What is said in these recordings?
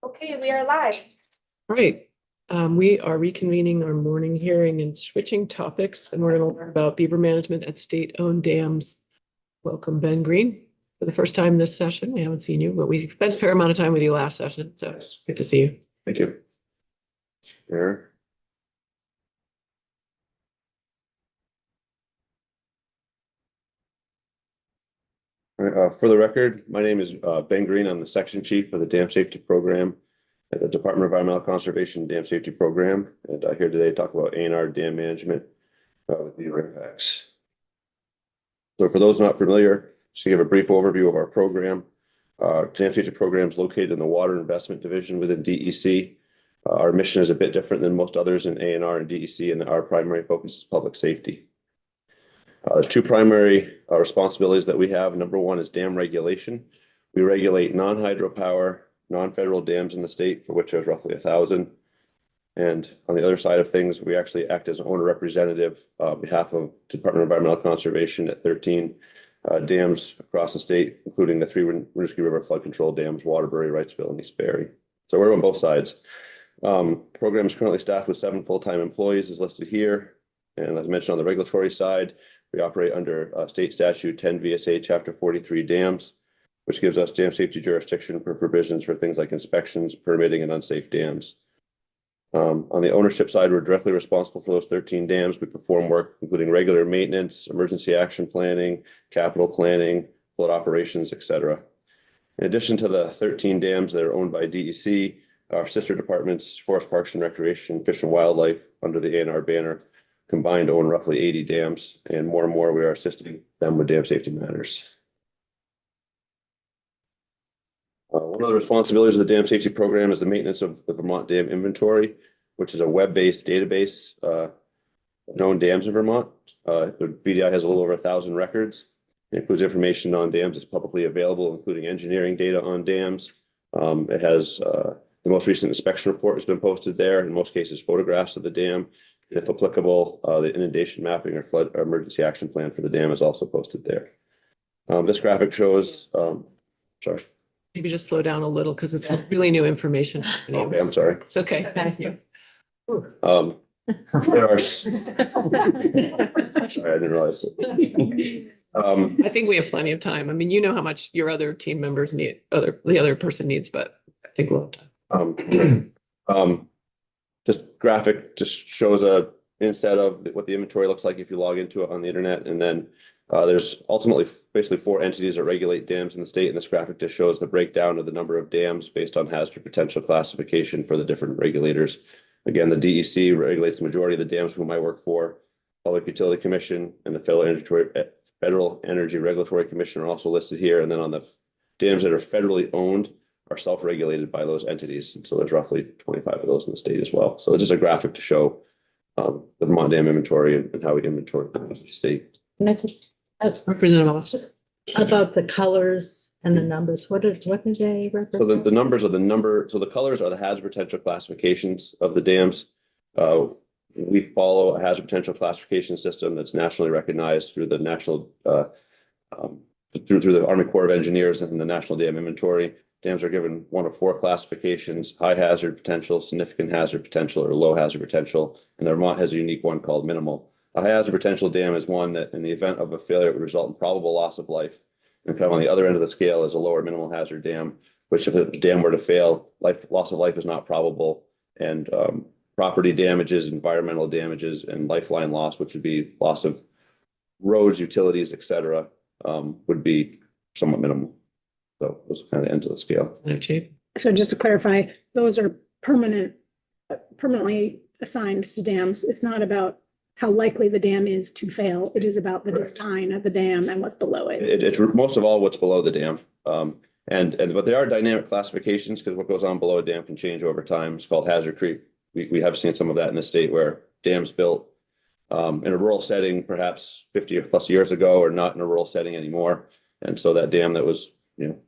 Okay, we are live. Right. We are reconvening our morning hearing and switching topics, and we're going to learn about beaver management at state-owned dams. Welcome, Ben Green. For the first time this session, we haven't seen you, but we spent a fair amount of time with you last session, so it's good to see you. Thank you. Sure. All right, for the record, my name is Ben Green. I'm the section chief of the Dam Safety Program at the Department of Environmental Conservation Dam Safety Program, and here today to talk about A&R dam management with beaver impacts. So for those not familiar, just to give a brief overview of our program, Dam Safety Program is located in the Water Investment Division within DEC. Our mission is a bit different than most others in A&R and DEC, and our primary focus is public safety. The two primary responsibilities that we have, number one is dam regulation. We regulate non-hydropower, non-federal dams in the state, for which there's roughly 1,000. And on the other side of things, we actually act as an owner representative on behalf of Department of Environmental Conservation at 13 dams across the state, including the 3 Winooski River flood control dams, Waterbury, Wrightsville, and East Barry. So we're on both sides. Program is currently staffed with 7 full-time employees, as listed here. And as mentioned on the regulatory side, we operate under state statute 10 VSA chapter 43 dams, which gives us dam safety jurisdiction for provisions for things like inspections, permitting, and unsafe dams. On the ownership side, we're directly responsible for those 13 dams. We perform work including regular maintenance, emergency action planning, capital planning, flood operations, etc. In addition to the 13 dams that are owned by DEC, our sister departments, Forest Parks and Recreation, Fish and Wildlife, under the A&R banner, combined own roughly 80 dams, and more we are assisting them with dam safety matters. One of the responsibilities of the Dam Safety Program is the maintenance of the Vermont Dam Inventory, which is a web-based database of known dams in Vermont. The VDI has a little over 1,000 records. It includes information on dams that's publicly available, including engineering data on dams. It has the most recent inspection report has been posted there, in most cases photographs of the dam. If applicable, the inundation mapping or flood or emergency action plan for the dam is also posted there. This graphic shows, sorry. Maybe just slow down a little because it's really new information. Okay, I'm sorry. It's okay. Thank you. There are, sorry, I didn't realize it. I think we have plenty of time. I mean, you know how much your other team members need, the other person needs, but I think we'll have time. This graphic just shows a instead of what the inventory looks like if you log into it on the internet, and then there's ultimately basically 4 entities that regulate dams in the state, and this graphic just shows the breakdown of the number of dams based on hazard potential classification for the different regulators. Again, the DEC regulates the majority of the dams whom I work for. Public Utility Commission and the Federal Energy Regulatory Commission are also listed here, and then on the dams that are federally owned are self-regulated by those entities. And so there's roughly 25 of those in the state as well. So it's just a graphic to show the Vermont Dam Inventory and how we inventory the state. Can I just ask Representative Austin. about the colors and the numbers? What do they represent? So the numbers are so the colors are the hazard potential classifications of the dams. We follow a hazard potential classification system that's nationally recognized through the national, through the Army Corps of Engineers and the National Dam Inventory. Dams are given one of 4 classifications: high hazard potential, significant hazard potential, or low hazard potential. And Vermont has a unique one called minimal. A high hazard potential dam is one that in the event of a failure would result in probable loss of life. And kind of on the other end of the scale is a lower minimal hazard dam, which if a dam were to fail, loss of life is not probable. And property damages, environmental damages, and lifeline loss, which would be loss of roads, utilities, etc., would be somewhat minimal. So those are kind of the ends of the scale. So just to clarify, those are permanently assigned to dams. It's not about how likely the dam is to fail. It is about the design of the dam and what's below it. It's most of all what's below the dam. But there are dynamic classifications because what goes on below a dam can change over time. It's called hazard creep. We have seen some of that in the state where dams built in a rural setting, perhaps 50 or plus years ago, or not in a rural setting anymore. And so that dam that was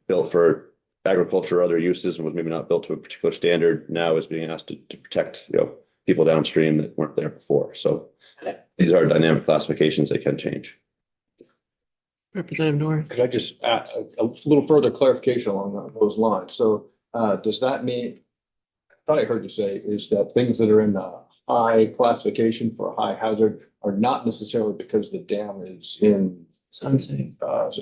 built for agriculture or other uses and was maybe not built to a particular standard now is being asked to protect people downstream that weren't there before. So these are dynamic classifications. They can change. Representative Norris. Could I just add a little further clarification along those lines? So does that mean thought I heard you say is that things that are in the high classification for high hazard are not necessarily because the dam is in Sunset.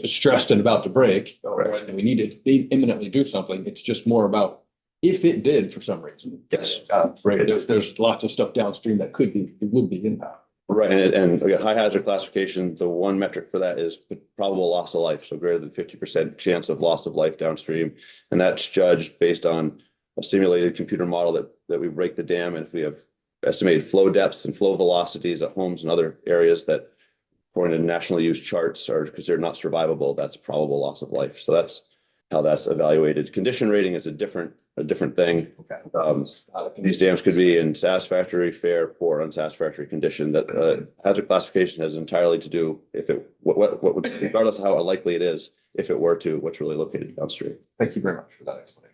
stressed and about to break, or we need to imminently do something. It's just more about if it did for some reason. Yes. Right, there's lots of stuff downstream that would be impacted. Right, and again, high hazard classification, the one metric for that is probable loss of life, so greater than 50% chance of loss of life downstream. And that's judged based on a simulated computer model that we break the dam, and if we have estimated flow depths and flow velocities at homes and other areas that, according to nationally used charts, are considered not survivable, that's probable loss of life. So that's how that's evaluated. Condition rating is a different thing. Okay. These dams could be in satisfactory, fair, poor, unsatisfactory condition. That hazard classification has entirely to do if it what would, regardless of how unlikely it is, if it were to, what's really located downstream. Thank you very much for that explanation.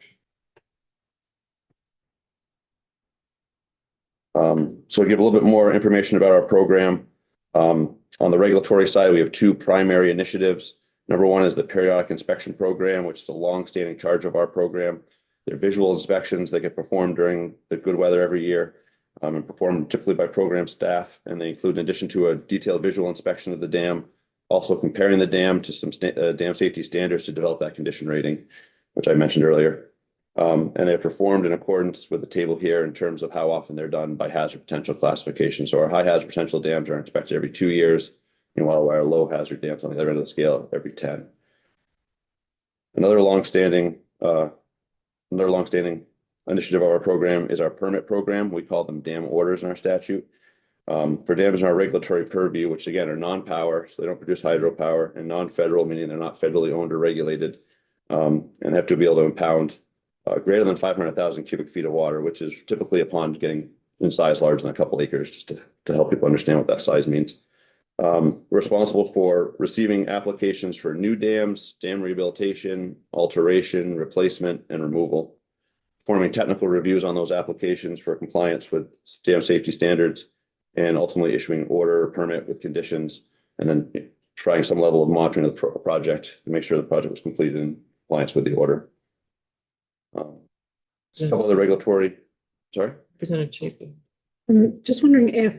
So to give a little bit more information about our program, on the regulatory side, we have two primary initiatives. Number one is the periodic inspection program, which is a long-standing charge of our program. They're visual inspections that get performed during the good weather every year, and performed typically by program staff. And they include, in addition to a detailed visual inspection of the dam, also comparing the dam to some dam safety standards to develop that condition rating, which I mentioned earlier. And they're performed in accordance with the table here in terms of how often they're done by hazard potential classification. So our high hazard potential dams are inspected every 2 years, while our low hazard dams on the other end of the scale every 10. Another longstanding initiative of our program is our permit program. We call them dam orders in our statute. For dams in our regulatory purview, which again are non-power, so they don't produce hydropower, and non-federal, meaning they're not federally owned or regulated, and have to be able to impound greater than 500,000 cubic feet of water, which is typically a pond getting in size larger than a couple acres, just to help people understand what that size means. We're responsible for receiving applications for new dams, dam rehabilitation, alteration, replacement, and removal, performing technical reviews on those applications for compliance with dam safety standards, and ultimately issuing an order or permit with conditions, and then trying some level of monitoring of the project to make sure the project was completed in compliance with the order. A couple other regulatory, sorry? Representative Chafin. I'm just wondering if,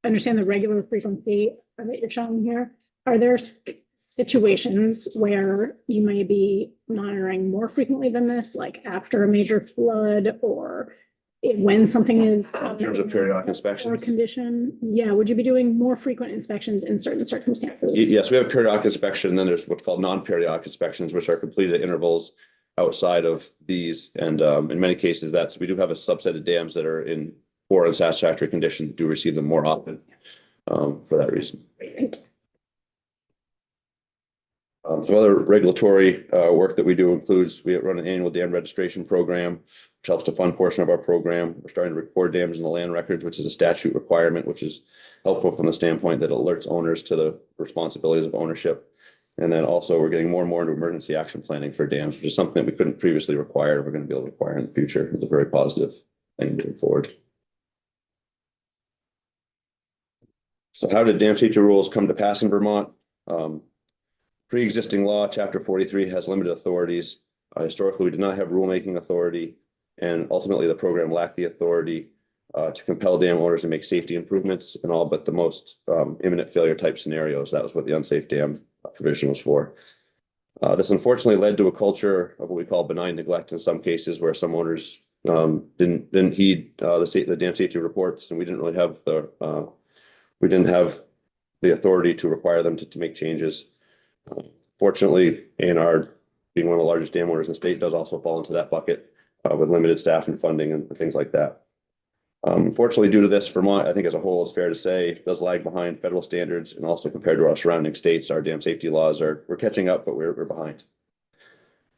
understand the regular frequency that you're showing here. Are there situations where you may be monitoring more frequently than this, like after a major flood or when something is In terms of periodic or inspections? condition? Yeah, would you be doing more frequent inspections in certain circumstances? Yes, we have periodic inspection, and then there's what's called non-periodic inspections, which are completed at intervals outside of these. And in many cases, we do have a subset of dams that are in poor and unsatisfactory condition, do receive them more often for that reason. Thank you. Some other regulatory work that we do includes, we run an annual dam registration program, which helps to fund portion of our program. We're starting to record dams in the land records, which is a statute requirement, which is helpful from the standpoint that it alerts owners to the responsibilities of ownership. And then also we're getting more and more into emergency action planning for dams, which is something that we couldn't previously require. We're going to be able to require in the future. It's a very positive thing moving forward. So how did dam safety rules come to pass in Vermont? Pre-existing law, Chapter 43, has limited authorities. Historically, we did not have rulemaking authority, and ultimately the program lacked the authority to compel dam owners to make safety improvements in all but the most imminent failure type scenarios. That was what the unsafe dam provision was for. This unfortunately led to a culture of what we call benign neglect in some cases, where some owners didn't heed the dam safety reports, and we didn't really have the authority to require them to make changes. Fortunately, A&R, being one of the largest dam owners in the state, does also fall into that bucket with limited staff and funding and things like that. Unfortunately, due to this, Vermont, I think as a whole, is fair to say, does lag behind federal standards, and also compared to our surrounding states, our dam safety laws we're catching up, but we're behind.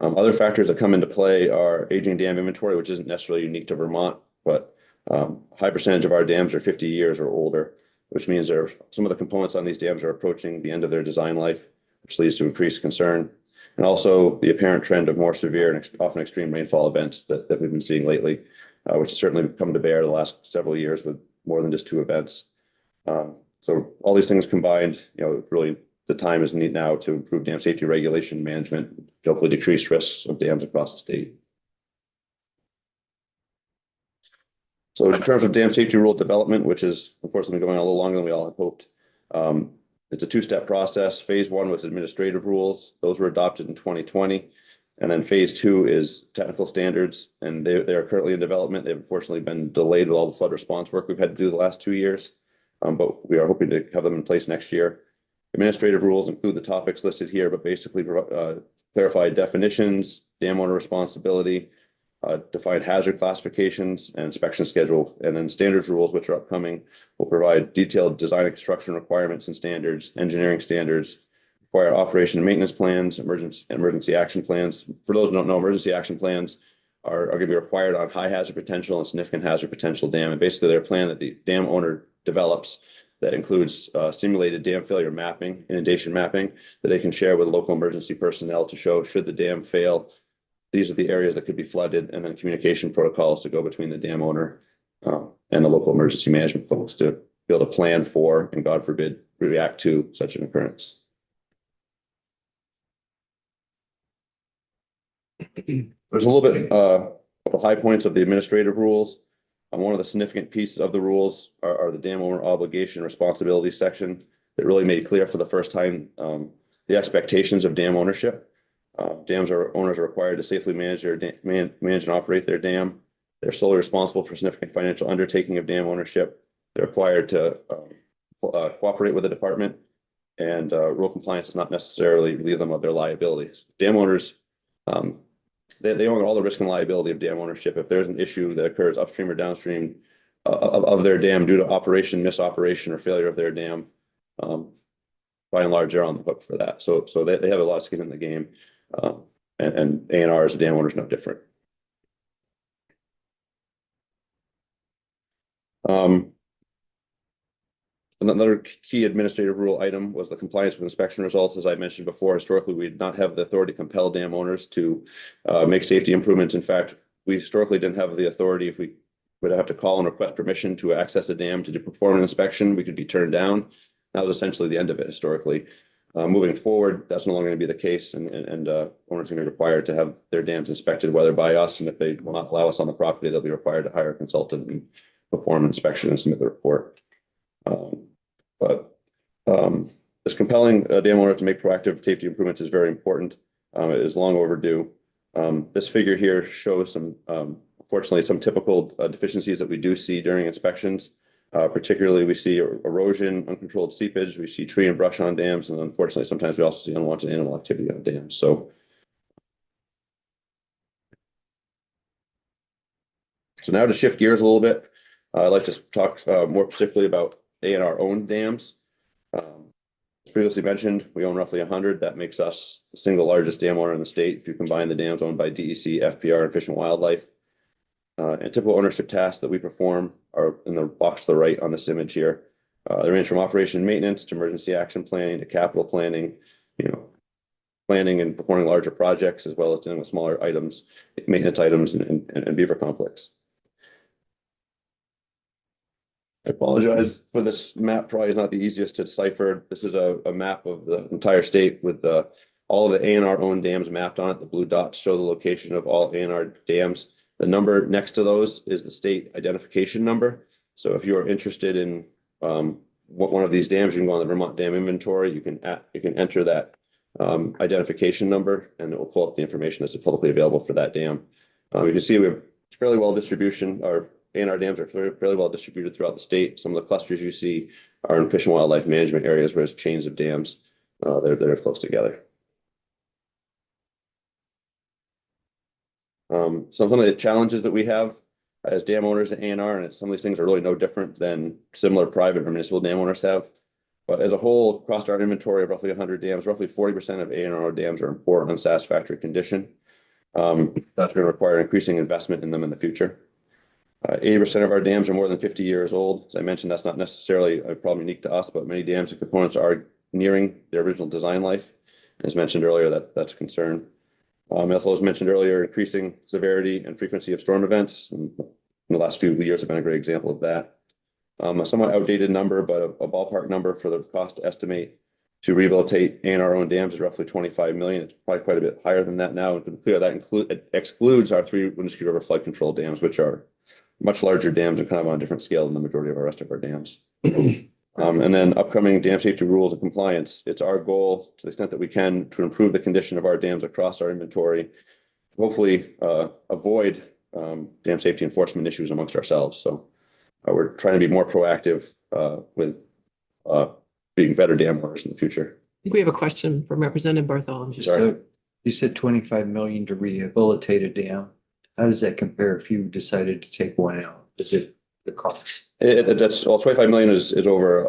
Other factors that come into play are aging dam inventory, which isn't necessarily unique to Vermont, but a high percentage of our dams are 50 years or older, which means some of the components on these dams are approaching the end of their design life, which leads to increased concern. And also the apparent trend of more severe and often extreme rainfall events that we've been seeing lately, which has certainly come to bear the last several years with more than just 2 events. So all these things combined, really the time is neat now to improve dam safety regulation management, to hopefully decrease risks of dams across the state. So in terms of dam safety rule development, which is unfortunately going on a little longer than we all had hoped, it's a two-step process. Phase one was administrative rules. Those were adopted in 2020. And then phase two is technical standards, and they are currently in development. They've unfortunately been delayed with all the flood response work we've had to do the last 2 years, but we are hoping to have them in place next year. Administrative rules include the topics listed here, but basically clarify definitions, dam owner responsibility, define hazard classifications and inspection schedule. And then standards rules, which are upcoming, will provide detailed design and construction requirements and standards, engineering standards, require operation and maintenance plans, emergency action plans. For those who don't know, emergency action plans are going to be required on high hazard potential and significant hazard potential dam. And basically they're a plan that the dam owner develops that includes simulated dam failure mapping, inundation mapping, that they can share with local emergency personnel to show should the dam fail, these are the areas that could be flooded, and then communication protocols to go between the dam owner and the local emergency management folks to be able to plan for, and God forbid, react to such an occurrence. There's a little bit of the high points of the administrative rules. One of the significant pieces of the rules are the dam owner obligation responsibility section that really made clear for the first time the expectations of dam ownership. Owners are required to safely manage and operate their dam. They're solely responsible for significant financial undertaking of dam ownership. They're required to cooperate with the department, and rule compliance does not necessarily relieve them of their liabilities. Dam owners, they own all the risk and liability of dam ownership. If there's an issue that occurs upstream or downstream of their dam due to operation, misoperation, or failure of their dam, by and large, they're on the hook for that. So they have a lot of skin in the game. And A&R as a dam owner is no different. Another key administrative rule item was the compliance with inspection results. As I mentioned before, historically, we did not have the authority to compel dam owners to make safety improvements. In fact, we historically didn't have the authority. If we would have to call and request permission to access a dam to perform an inspection, we could be turned down. That was essentially the end of it historically. Moving forward, that's no longer going to be the case, and owners are going to be required to have their dams inspected, whether by us, and if they will not allow us on the property, they'll be required to hire a consultant and perform an inspection and submit the report. This compelling a dam owner to make proactive safety improvements is very important. It is long overdue. This figure here shows some, unfortunately, some typical deficiencies that we do see during inspections. Particularly, we see erosion, uncontrolled seepage, we see tree and brush on dams, and unfortunately, sometimes we also see unwanted animal activity on dams. So now to shift gears a little bit, I'd like to talk more particularly about A&R owned dams. As previously mentioned, we own roughly 100. That makes us the single largest dam owner in the state if you combine the dams owned by DEC, FPR, and Fish and Wildlife. And typical ownership tasks that we perform are in the box to the right on this image here. They range from operation and maintenance to emergency action planning to capital planning, planning and performing larger projects, as well as dealing with smaller items, maintenance items, and beaver conflicts. I apologize for this map, probably is not the easiest to decipher. This is a map of the entire state with all of the A&R owned dams mapped on it. The blue dots show the location of all A&R dams. The number next to those is the state identification number. So if you are interested in one of these dams, you can go on the Vermont Dam Inventory. You can enter that identification number, and it will pull up the information that's publicly available for that dam. You can see we have fairly well distribution. Our A&R dams are fairly well distributed throughout the state. Some of the clusters you see are in Fish and Wildlife management areas, where there's chains of dams that are close together. Some of the challenges that we have as dam owners at A&R, and some of these things are really no different than similar private or municipal dam owners have. But as a whole, across our inventory of roughly 100 dams, roughly 40% of A&R dams are in poor and unsatisfactory condition. That's going to require increasing investment in them in the future. 80% of our dams are more than 50 years old. As I mentioned, that's not necessarily a problem unique to us, but many dams and components are nearing their original design life. As mentioned earlier, that's a concern. As was mentioned earlier, increasing severity and frequency of storm events. And in the last few years have been a great example of that. A somewhat outdated number, but a ballpark number for the cost to estimate to rehabilitate A&R owned dams is roughly $25 million. It's probably quite a bit higher than that now. And to be clear, that excludes our 3 Winooski River flood control dams, which are much larger dams and kind of on a different scale than the majority of our rest of our dams. And then upcoming dam safety rules and compliance. It's our goal, to the extent that we can, to improve the condition of our dams across our inventory, hopefully avoid dam safety enforcement issues amongst ourselves. So we're trying to be more proactive with being better dam owners in the future. I think we have a question from Representative Bartholomew. Sorry. You said 25 million to rehabilitate a dam. How does that compare if you decided to take one out? Is it the cost? That's, well, 25 million is over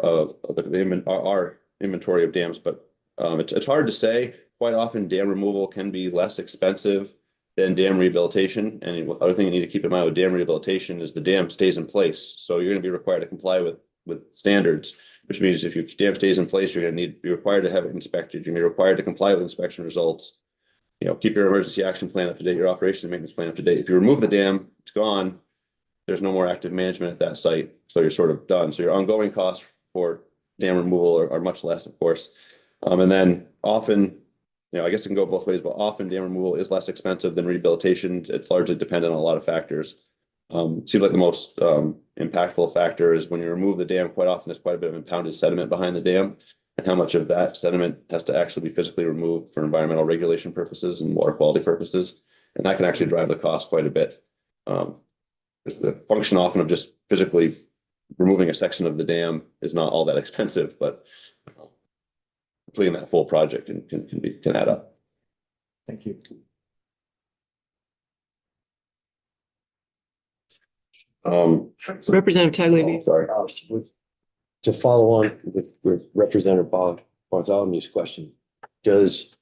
our inventory of dams, but it's hard to say. Quite often dam removal can be less expensive than dam rehabilitation. And the other thing you need to keep in mind with dam rehabilitation is the dam stays in place. So you're going to be required to comply with standards, which means if your dam stays in place, you're going to be required to have it inspected. You're going to be required to comply with inspection results. You know, keep your emergency action plan up to date, your operations and maintenance plan up to date. If you remove the dam, it's gone. There's no more active management at that site. So you're sort of done. So your ongoing costs for dam removal are much less, of course. And then often, you know, I guess it can go both ways, but often dam removal is less expensive than rehabilitation. It's largely dependent on a lot of factors. It seems like the most impactful factor is when you remove the dam, quite often there's quite a bit of impounded sediment behind the dam, and how much of that sediment has to actually be physically removed for environmental regulation purposes and water quality purposes. And that can actually drive the cost quite a bit. The function often of just physically removing a section of the dam is not all that expensive, but completing that full project can add up. Thank you. Representative Tagliavini. Sorry. To follow on with Representative Bartholomew's question, does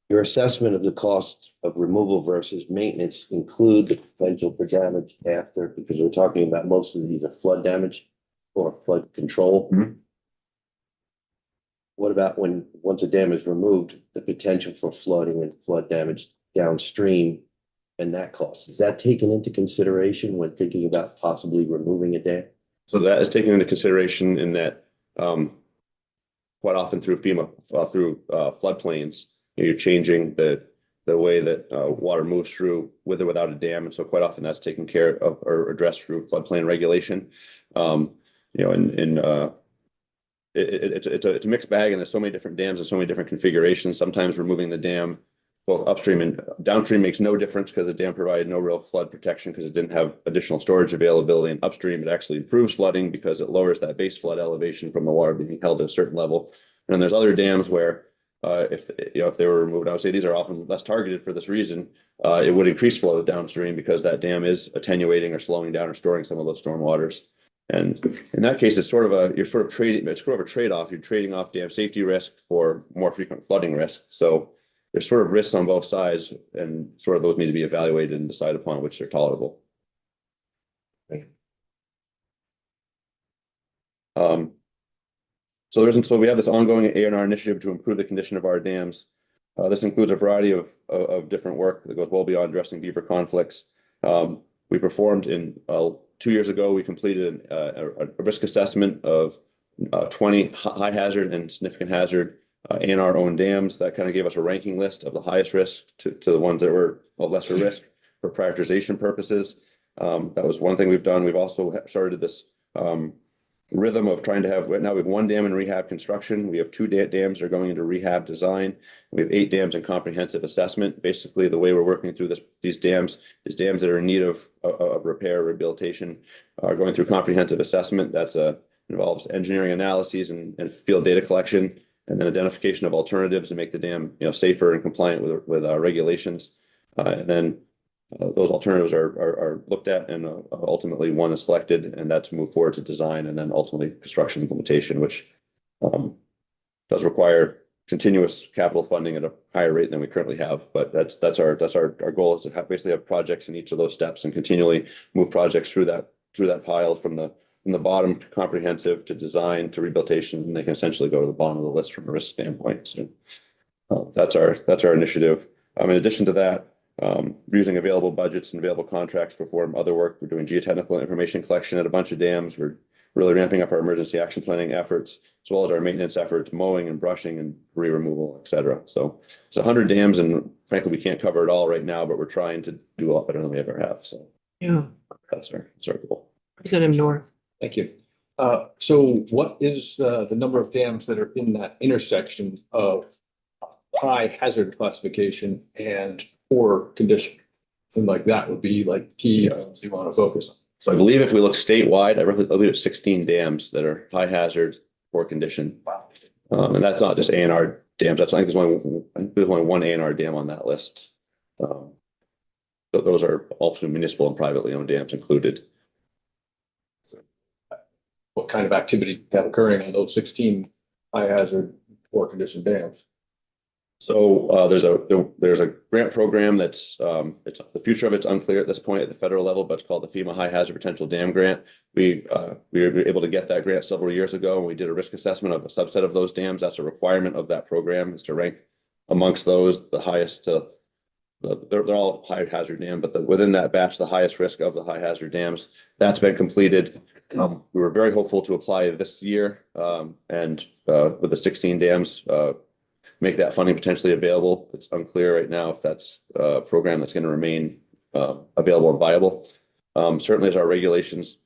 your assessment of the cost of removal versus maintenance include the potential for damage after? Because we're talking about most of these are flood damage or flood control. Mhm. What about once a dam is removed, the potential for flooding and flood damage downstream and that cost? Is that taken into consideration when thinking about possibly removing a dam? So that is taken into consideration in that quite often through FEMA, through floodplains, you're changing the way that water moves through with or without a dam. And so quite often that's taken care of or addressed through floodplain regulation. It's a mixed bag, and there's so many different dams and so many different configurations. Sometimes removing the dam both upstream and downstream makes no difference because the dam provided no real flood protection because it didn't have additional storage availability. And upstream, it actually improves flooding because it lowers that base flood elevation from the water being held at a certain level. And then there's other dams where if they were removed, I would say these are often less targeted for this reason. It would increase flow downstream because that dam is attenuating or slowing down or storing some of those storm waters. And in that case, it's sort of a trade-off. You're trading off dam safety risk for more frequent flooding risk. So there's sort of risks on both sides, and sort of those need to be evaluated and decide upon which are tolerable. So we have this ongoing A&R initiative to improve the condition of our dams. This includes a variety of different work that goes well beyond addressing beaver conflicts. We performed 2 years ago, we completed a risk assessment of 20 high hazard and significant hazard A&R owned dams. That kind of gave us a ranking list of the highest risk to the ones that were of lesser risk for prioritization purposes. That was one thing we've done. We've also started this rhythm of trying to have, now we have 1 dam in rehab construction. We have 2 dams that are going into rehab design. We have 8 dams in comprehensive assessment. Basically, the way we're working through these dams is dams that are in need of repair, rehabilitation, are going through comprehensive assessment. That's involves engineering analyses and field data collection, and then identification of alternatives to make the dam safer and compliant with our regulations. And then those alternatives are looked at, and ultimately one is selected, and that's moved forward to design and then ultimately construction implementation, which does require continuous capital funding at a higher rate than we currently have. But that's our goal, is to basically have projects in each of those steps and continually move projects through that pile from the bottom to comprehensive to design to rehabilitation, and they can essentially go to the bottom of the list from a risk standpoint. So that's our initiative. In addition to that, we're using available budgets and available contracts to perform other work. We're doing geotechnical information collection at a bunch of dams. We're really ramping up our emergency action planning efforts, as well as our maintenance efforts, mowing and brushing and debris removal, et cetera. So it's 100 dams, and frankly, we can't cover it all right now, but we're trying to do a lot better than we ever have. So Yeah. that's our goal. Representative North. Thank you. So what is the number of dams that are in that intersection of high hazard classification and poor condition? Something like that would be like key items you want to focus on. So I believe if we look statewide, I believe it's 16 dams that are high hazard, poor condition. And that's not just A&R dams. That's, I think there's only one A&R dam on that list. Those are also municipal and privately owned dams included. What kind of activity have occurring on those 16 high hazard, poor condition dams? So there's a grant program that's it's the future of it's unclear at this point at the federal level, but it's called the FEMA High Hazard Potential Dam Grant. We were able to get that grant several years ago, and we did a risk assessment of a subset of those dams. That's a requirement of that program, is to rank amongst those the highest. They're all high hazard dam, but within that batch, the highest risk of the high hazard dams. That's been completed. We were very hopeful to apply this year, and with the 16 dams. Make that funding potentially available. It's unclear right now if that's a program that's going to remain available and viable. Certainly as our regulations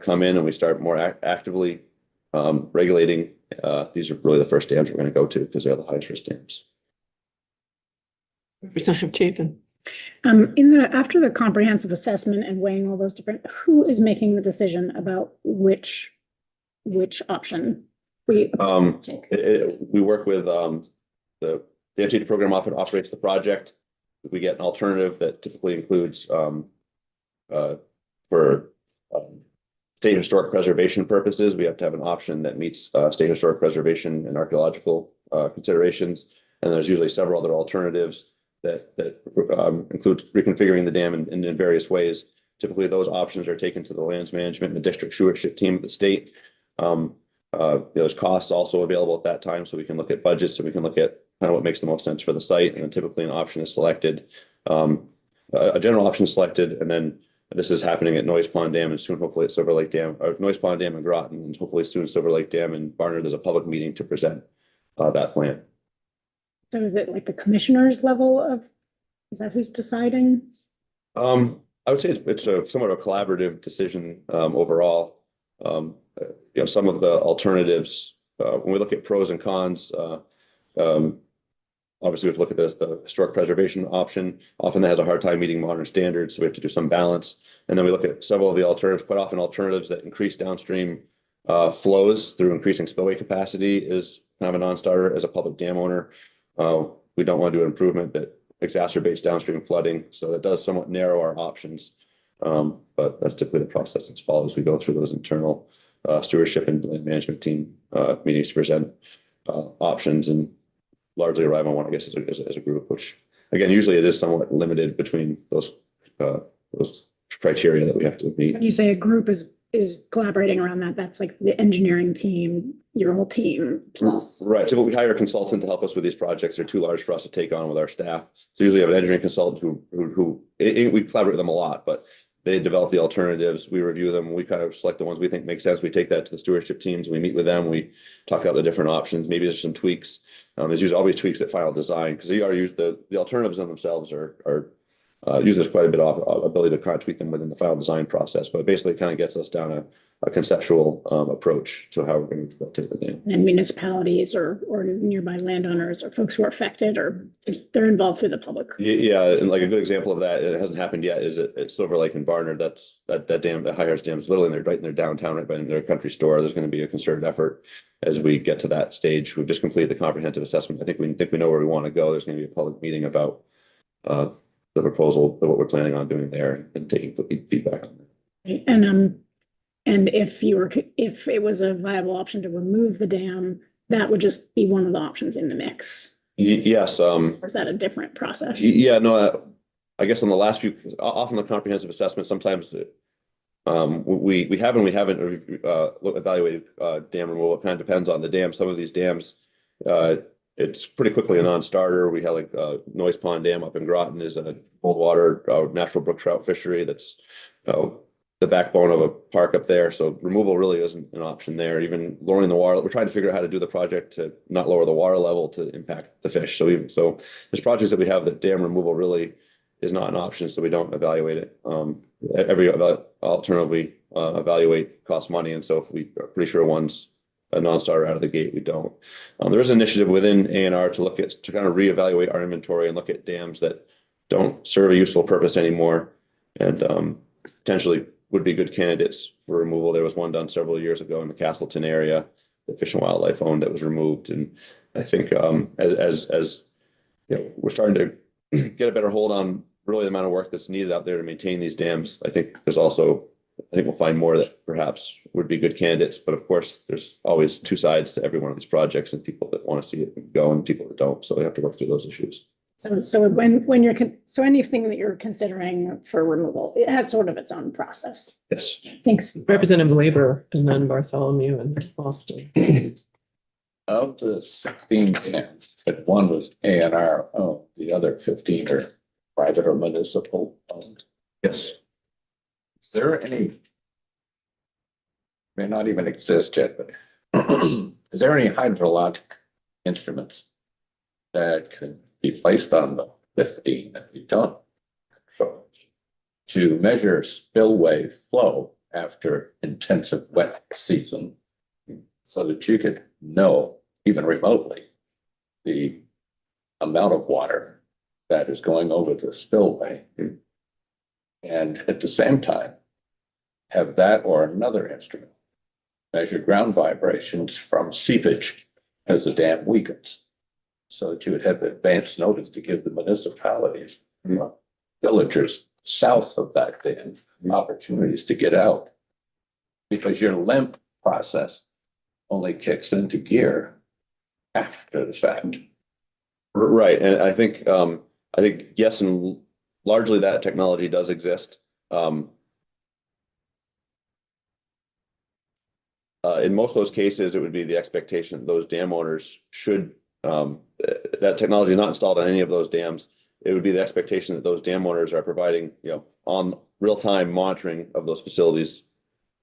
come in and we start more actively regulating, these are really the first dams we're going to go to because they're the highest risk dams. Representative Chapin. After the comprehensive assessment and weighing all those different, who is making the decision about which option we take? We work with the DMCT program often operates the project. We get an alternative that typically includes for state historic preservation purposes, we have to have an option that meets state historic preservation and archaeological considerations. And there's usually several other alternatives that include reconfiguring the dam in various ways. Typically, those options are taken to the lands management and the district stewardship team of the state. There's costs also available at that time, so we can look at budgets, so we can look at kind of what makes the most sense for the site. And then typically an option is selected, a general option is selected, and then this is happening at Noise Pond Dam and soon hopefully at Silver Lake Dam, or Noise Pond Dam in Groton, and hopefully soon Silver Lake Dam in Barnard. There's a public meeting to present that plan. So is it like the commissioner's level of, is that who's deciding? I would say it's a somewhat of a collaborative decision overall. Some of the alternatives, when we look at pros and cons, obviously we have to look at the historic preservation option. Often that has a hard time meeting modern standards, so we have to do some balance. And then we look at several of the alternatives, quite often alternatives that increase downstream flows through increasing spillway capacity is kind of a non-starter as a public dam owner. We don't want to do an improvement that exacerbates downstream flooding, so that does somewhat narrow our options. But that's typically the process that's followed as we go through those internal stewardship and land management team meetings to present options and largely arrive on one, I guess, as a group, which again, usually it is somewhat limited between those criteria that we have to meet. When you say a group is collaborating around that, that's like the engineering team, your whole team plus. Right. So we hire a consultant to help us with these projects. They're too large for us to take on with our staff. So usually we have an engineering consultant who we collaborate with them a lot, but they develop the alternatives. We review them. We kind of select the ones we think make sense. We take that to the stewardship teams. We meet with them. We talk about the different options. Maybe there's some tweaks. There's usually always tweaks at final design because they are used the alternatives in themselves are usually there's quite a bit of ability to kind of tweak them within the final design process. But basically, it kind of gets us down a conceptual approach to how we're going to take the dam. And municipalities or nearby landowners or folks who are affected or they're involved through the public. Yeah, and like a good example of that, it hasn't happened yet, is at Silver Lake and Barnard. That dam, the High Harris Dam is literally right in their downtown, right by their country store. There's going to be a concerted effort as we get to that stage. We've just completed the comprehensive assessment. I think we know where we want to go. There's going to be a public meeting about the proposal, what we're planning on doing there, and taking feedback on that. And if it was a viable option to remove the dam, that would just be one of the options in the mix. Yes. Or is that a different process? Yeah, no, I guess on the last few, often the comprehensive assessment, sometimes we haven't evaluated dam removal. It kind of depends on the dam. Some of these dams, it's pretty quickly a non-starter. We have like Noise Pond Dam up in Groton is a cold water natural brook trout fishery that's the backbone of a park up there. So removal really isn't an option there. Even lowering the water, we're trying to figure out how to do the project to not lower the water level to impact the fish. So there's projects that we have that dam removal really is not an option, so we don't evaluate it. alternatively evaluate cost money. And so if we are pretty sure one's a non-starter out of the gate, we don't. There is an initiative within A&R to kind of reevaluate our inventory and look at dams that don't serve a useful purpose anymore and potentially would be good candidates for removal. There was one done several years ago in the Castleton area that Fish and Wildlife owned that was removed. And I think as you know, we're starting to get a better hold on really the amount of work that's needed out there to maintain these dams. I think we'll find more that perhaps would be good candidates. But of course, there's always two sides to every one of these projects, and people that want to see it go and people that don't. So we have to work through those issues. So when you're, so anything that you're considering for removal, it has sort of its own process. Yes. Thanks. Representative Labor and then Bartholomew and Boston. Of the 16 dams, but one was A&R owned, the other 15 are private or municipal owned. Yes. Is there any, may not even exist yet, but is there any hydrologic instruments that can be placed on the 15 that we don't control to measure spillway flow after intensive wet season so that you could know, even remotely, the amount of water that is going over the spillway? And at the same time, have that or another instrument measure ground vibrations from seepage as the dam weakens, so that you would have advance notice to give the municipalities, villagers south of that dam, opportunities to get out. Because your LEMP process only kicks into gear after the fact. Right. And I think yes, and largely that technology does exist. In most of those cases, it would be the expectation that those dam owners should, that technology is not installed on any of those dams. It would be the expectation that those dam owners are providing, on real-time monitoring of those facilities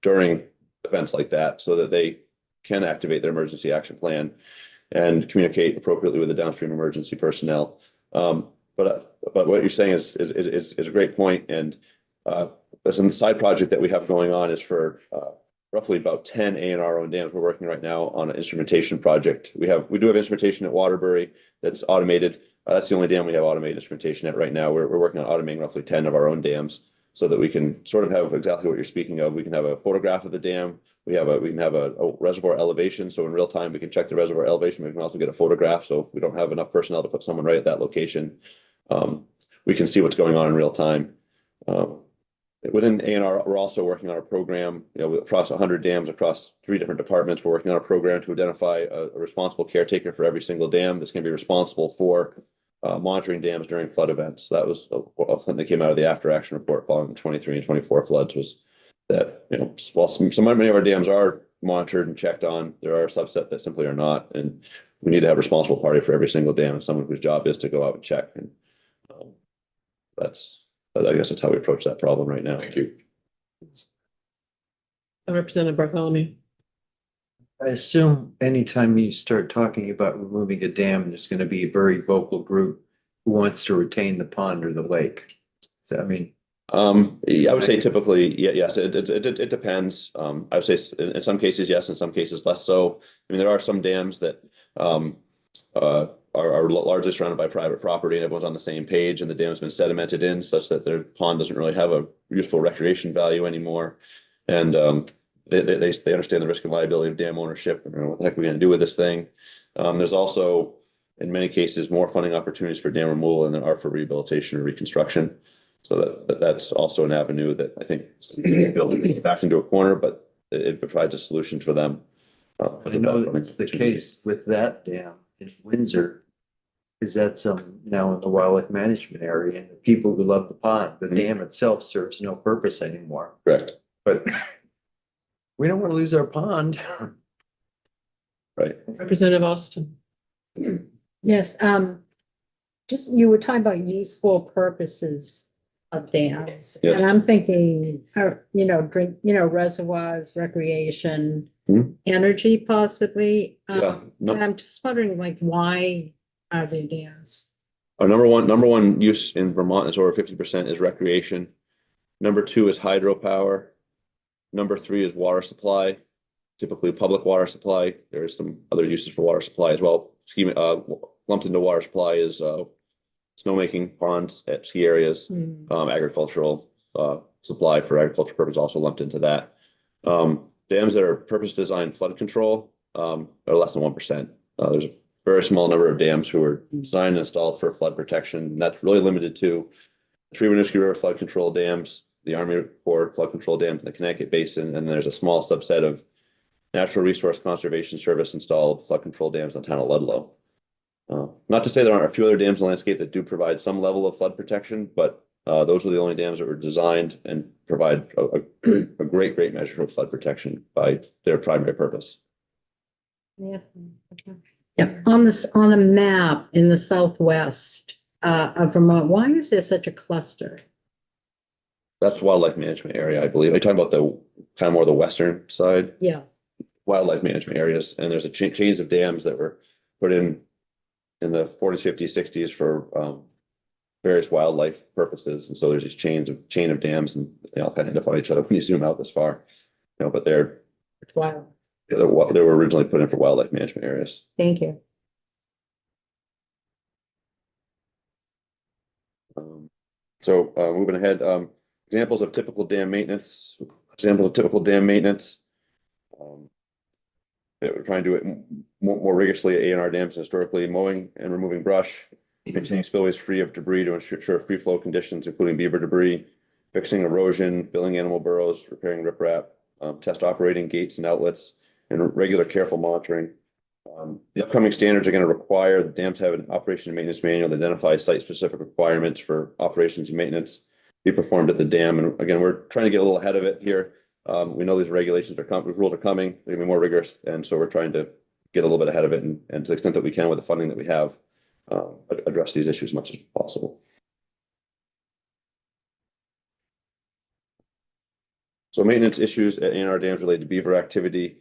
during events like that, so that they can activate their emergency action plan and communicate appropriately with the downstream emergency personnel. But what you're saying is a great point. And some side project that we have going on is for roughly about 10 A&R owned dams. We're working right now on an instrumentation project. We do have instrumentation at Waterbury that's automated. That's the only dam we have automated instrumentation at right now. We're working on automating roughly 10 of our own dams so that we can sort of have exactly what you're speaking of. We can have a photograph of the dam. We can have a reservoir elevation. So in real time, we can check the reservoir elevation. We can also get a photograph. So if we don't have enough personnel to put someone right at that location, we can see what's going on in real time. Within A&R, we're also working on a program, across 100 dams across 3 different departments. We're working on a program to identify a responsible caretaker for every single dam that's going to be responsible for monitoring dams during flood events. That was something that came out of the after action report following the 23 and 24 floods, was that, while many of our dams are monitored and checked on, there are a subset that simply are not. And we need to have a responsible party for every single dam and someone whose job is to go out and check. And I guess that's how we approach that problem right now. Thank you. Representative Bartholomew. I assume anytime you start talking about removing a dam, there's going to be a very vocal group who wants to retain the pond or the lake. So, I mean, I would say typically, yes, it depends. I would say in some cases, yes, in some cases less so. I mean, there are some dams that are largely surrounded by private property and everyone's on the same page, and the dam has been sedimented in such that their pond doesn't really have a useful recreation value anymore. And they understand the risk and liability of dam ownership and what the heck are we going to do with this thing. There's also, in many cases, more funding opportunities for dam removal than there are for rehabilitation or reconstruction. So that's also an avenue that I think building back into a corner, but it provides a solution for them. I know that's the case with that dam in Windsor, is that's now in the wildlife management area, and the people who love the pond, the dam itself serves no purpose anymore. Correct. But we don't want to lose our pond. Right. Representative Austin. Yes, just, you were talking about useful purposes of dams. Yes. And I'm thinking, drink, reservoirs, recreation, energy possibly. Yeah. And I'm just wondering, why are there dams? Our number one use in Vermont is over 50% is recreation. Number 2 is hydropower. Number 3 is water supply, typically public water supply. There's some other uses for water supply as well. Lumped into water supply is snowmaking ponds at ski areas, agricultural supply for agricultural purposes also lumped into that. Dams that are purpose designed flood control are less than 1%. There's a very small number of dams who are designed and installed for flood protection. And that's really limited to Winooski River flood control dams, the Army Corps flood control dams in the Connecticut Basin, and there's a small subset of Natural Resource Conservation Service installed flood control dams in the town of Ludlow. Not to say there aren't a few other dams in the landscape that do provide some level of flood protection, but those are the only dams that were designed and provide a great measure of flood protection by their primary purpose. Yeah, on this, on a map in the southwest of Vermont, why is there such a cluster? That's wildlife management area, I believe. Are you talking about the kind of more the western side? Yeah, Wildlife management areas, and there's a chains of dams that were put in the 40s, 50s, 60s for various wildlife purposes. And so there's these chain of dams, and they all kind of identify each other when you zoom out this far. You know, but they're wow, they were originally put in for wildlife management areas. thank you. Moving ahead, examples of typical dam maintenance. We're trying to do it more rigorously at A&R dams historically, mowing and removing brush, maintaining spillways free of debris to ensure free flow conditions, including beaver debris, fixing erosion, filling animal burrows, repairing riprap, test operating gates and outlets, and regular careful monitoring. The upcoming standards are going to require the dams have an operation and maintenance manual that identifies site-specific requirements for operations and maintenance be performed at the dam. And again, we're trying to get a little ahead of it here. We know these regulations rules are coming, they're going to be more rigorous. And so we're trying to get a little bit ahead of it and to the extent that we can with the funding that we have, address these issues as much as possible. So maintenance issues at A&R dams related to beaver activity.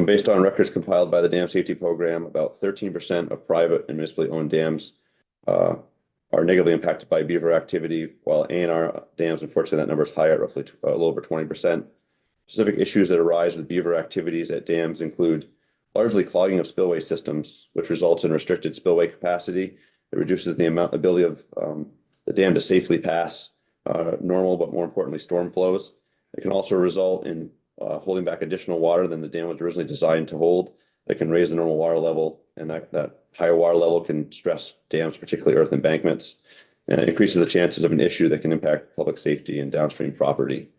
Based on records compiled by the Dam Safety Program, about 13% of private and municipally owned dams are negatively impacted by beaver activity, while A&R dams, unfortunately, that number is higher, roughly a little over 20%. Specific issues that arise with beaver activities at dams include largely clogging of spillway systems, which results in restricted spillway capacity. It reduces the ability of the dam to safely pass normal, but more importantly, storm flows. It can also result in holding back additional water than the dam was originally designed to hold. That can raise the normal water level, and that higher water level can stress dams, particularly earth embankments, and it increases the chances of an issue that can impact public safety and downstream property.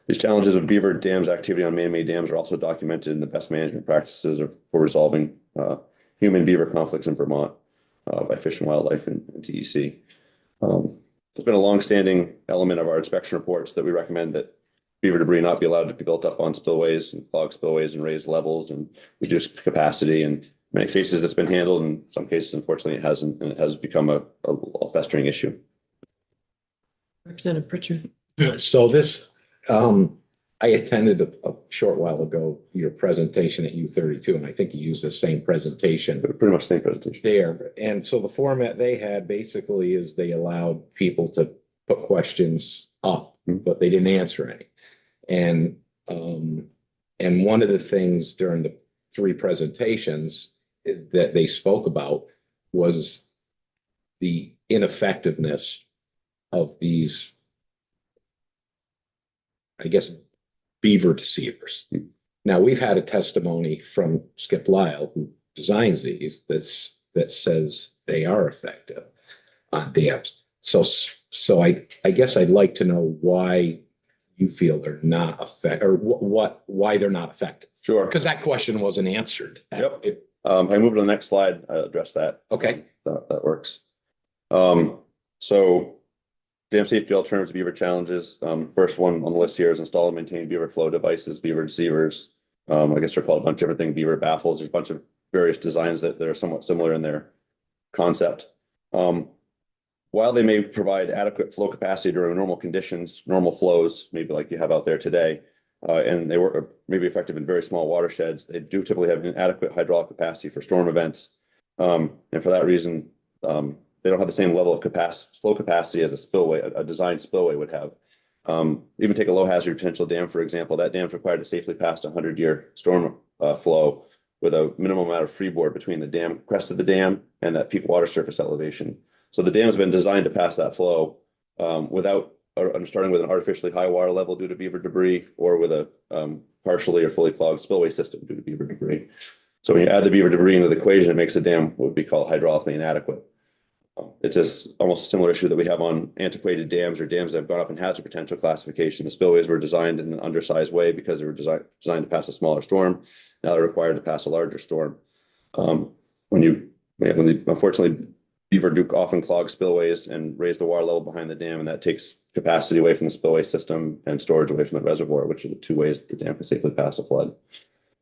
These challenges of beaver dams activity on man-made dams are also documented in the best management practices for resolving human beaver conflicts in Vermont by Fish and Wildlife and DEC. It's been a longstanding element of our inspection reports that we recommend that beaver debris not be allowed to be built up on spillways and clog spillways and raise levels and reduce capacity. And in many cases it's been handled. In some cases, unfortunately, it hasn't, and it has become a festering issue. Representative Pritchard. So this, I attended a short while ago your presentation at U32, and I think you used the same presentation Pretty much the same presentation. there. And so the format they had basically is they allowed people to put questions up, but they didn't answer any. And one of the things during the 3 presentations that they spoke about was the ineffectiveness of these, I guess, beaver deceivers. Now, we've had a testimony from Skip Lyle, who designs these, that says they are effective on dams. So I guess I'd like to know why you feel they're not effective, or why they're not effective. Sure. Because that question wasn't answered. Yep. I move to the next slide, address that. Okay. That works. So dam safety alternatives to beaver challenges. First one on the list here is install and maintain beaver flow devices, beaver deceivers. I guess they're called a bunch of different things, beaver baffles. There's a bunch of various designs that are somewhat similar in their concept. While they may provide adequate flow capacity during normal conditions, normal flows, maybe like you have out there today, and they were maybe effective in very small watersheds, they do typically have inadequate hydraulic capacity for storm events. And for that reason, they don't have the same level of capacity, flow capacity as a spillway, a designed spillway would have. Even take a low hazard potential dam, for example, that dam is required to safely pass a 100-year storm flow with a minimum amount of freeboard between the dam, crest of the dam and that peak water surface elevation. So the dam has been designed to pass that flow without, starting with an artificially high water level due to beaver debris, or with a partially or fully clogged spillway system due to beaver debris. So when you add the beaver debris into the equation, it makes the dam what would be called hydraulically inadequate. It's just almost a similar issue that we have on antiquated dams or dams that have gone up in hazard potential classification. The spillways were designed in an undersized way because they were designed to pass a smaller storm. Now they're required to pass a larger storm. Unfortunately, beaver do often clog spillways and raise the water level behind the dam, and that takes capacity away from the spillway system and storage away from the reservoir, which are the two ways the dam can safely pass a flood.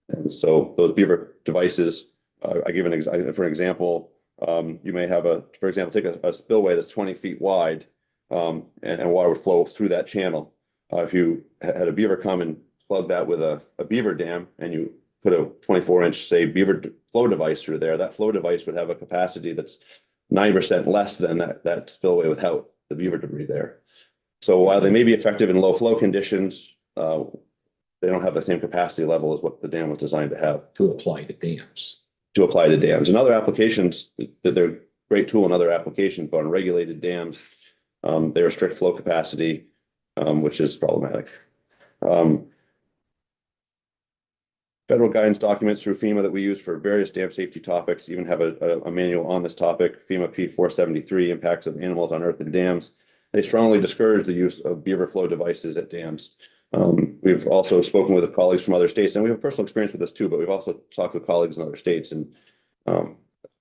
And so those beaver devices, I give for an example. You may have for example, take a spillway that's 20 feet wide, and water would flow through that channel. If you had a beaver come and plug that with a beaver dam, and you put a 24-inch, say, beaver flow device through there, that flow device would have a capacity that's 9% less than that spillway without the beaver debris there. So while they may be effective in low flow conditions, they don't have the same capacity level as what the dam was designed to have. To apply to dams. To apply to dams and other applications, that they're a great tool in other applications, but on regulated dams, they restrict flow capacity, which is problematic. Federal guidance documents through FEMA that we use for various dam safety topics even have a manual on this topic, FEMA P473, impacts of animals on earth and dams. They strongly discourage the use of beaver flow devices at dams. We've also spoken with colleagues from other states, and we have personal experience with this too, but we've also talked with colleagues in other states, and other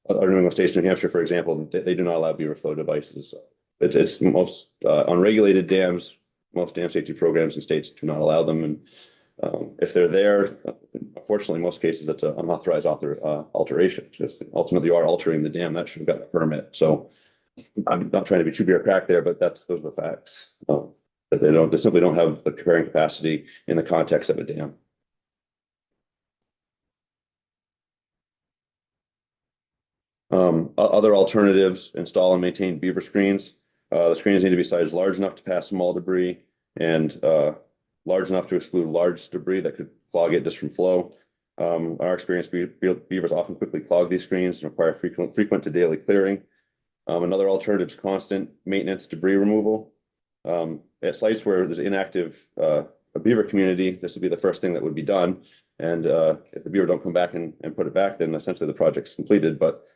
New England states, New Hampshire, for example, they do not allow beaver flow devices. It's most on regulated dams, most dam safety programs in states do not allow them. And if they're there, unfortunately, in most cases, it's an unauthorized alteration. Just ultimately, you are altering the dam. That should have gotten a permit. So I'm not trying to be too bureaucratic there, but those are the facts. That they simply don't have the carrying capacity in the context of a dam. Other alternatives: install and maintain beaver screens. The screens need to be sized large enough to pass small debris and large enough to exclude large debris that could clog it just from flow. Our experience, beavers often quickly clog these screens and require frequent to daily clearing. Another alternative is constant maintenance debris removal. At sites where there's inactive a beaver community, this would be the first thing that would be done. And if the beaver don't come back and put it back, then essentially the project's completed. But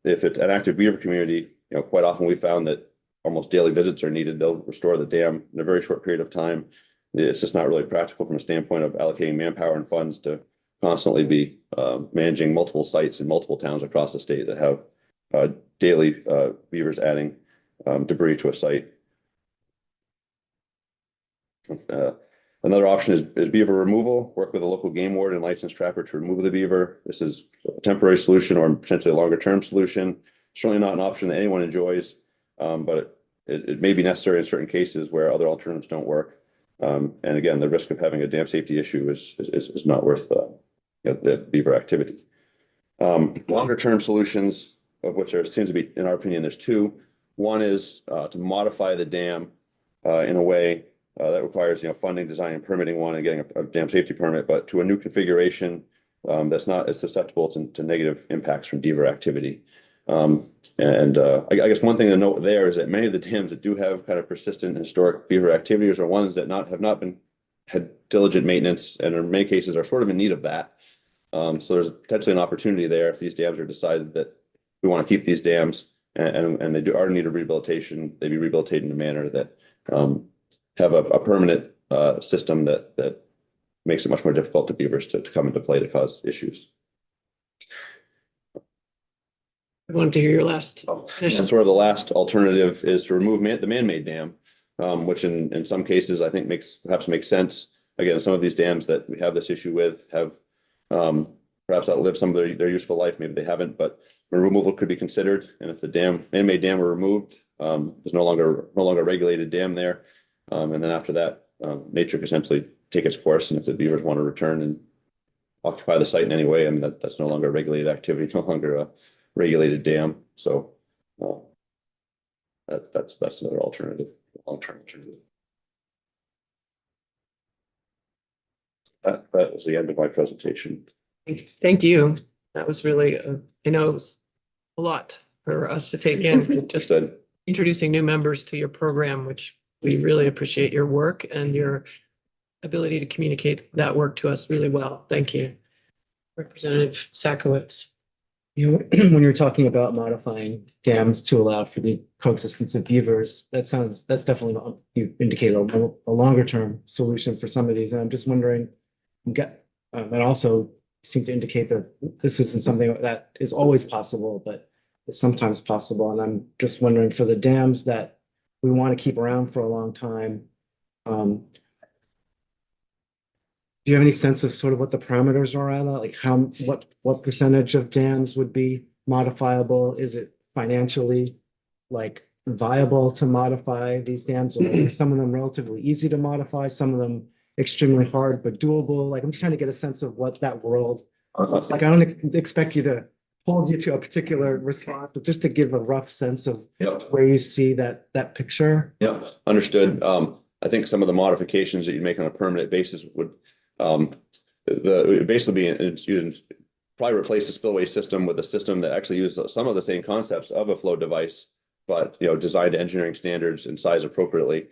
if it's an active beaver community, quite often we found that almost daily visits are needed. They'll restore the dam in a very short period of time. It's just not really practical from a standpoint of allocating manpower and funds to constantly be managing multiple sites in multiple towns across the state that have daily beavers adding debris to a site. Another option is beaver removal. Work with a local game warden and licensed trapper to remove the beaver. This is a temporary solution or potentially a longer term solution. Certainly not an option that anyone enjoys, but it may be necessary in certain cases where other alternatives don't work. And again, the risk of having a dam safety issue is not worth the beaver activity. Longer term solutions, of which there seems to be, in our opinion, there's two. One is to modify the dam in a way that requires funding, design, and permitting one, and getting a dam safety permit, but to a new configuration that's not as susceptible to negative impacts from beaver activity. I guess one thing to note there is that many of the dams that do have kind of persistent historic beaver activities are ones that have not had diligent maintenance, and in many cases are sort of in need of that. So there's potentially an opportunity there if these dams are decided that we want to keep these dams and they are in need of rehabilitation, they be rehabilitated in a manner that have a permanent system that makes it much more difficult to beavers to come into play to cause issues. I wanted to hear your last. And sort of the last alternative is to remove the man-made dam, which in some cases I think perhaps makes sense. Again, some of these dams that we have this issue with have perhaps outlived some of their useful life. Maybe they haven't, but removal could be considered. And if the man-made dam were removed, there's no longer a regulated dam there. And then after that, nature could essentially take its course. And if the beavers want to return and occupy the site in any way, I mean, that's no longer a regulated activity, no longer a regulated dam. So That's another alternative, long-term alternative. That was the end of my presentation. Thank you. That was really, I know it was a lot for us to take in, just Just said, introducing new members to your program, which we really appreciate your work and your ability to communicate that work to us really well. Thank you. Representative Sakowitz. You know, when you're talking about modifying dams to allow for the coexistence of beavers, that's definitely, you indicated a longer term solution for some of these. And I'm just wondering, and also seem to indicate that this isn't something that is always possible, but it's sometimes possible. And I'm just wondering, for the dams that we want to keep around for a long time, do you have any sense of sort of what the parameters are on that? Like what percentage of dams would be modifiable? Is it financially like viable to modify these dams? Or are some of them relatively easy to modify, some of them extremely hard but doable? Like, I'm just trying to get a sense of what that world looks like. I don't expect you to hold you to a particular response, but just to give a rough sense of where you see that picture. Yeah, understood. I think some of the modifications that you make on a permanent basis would basically be using, probably replace the spillway system with a system that actually uses some of the same concepts of a flow device, but designed to engineering standards and size appropriately.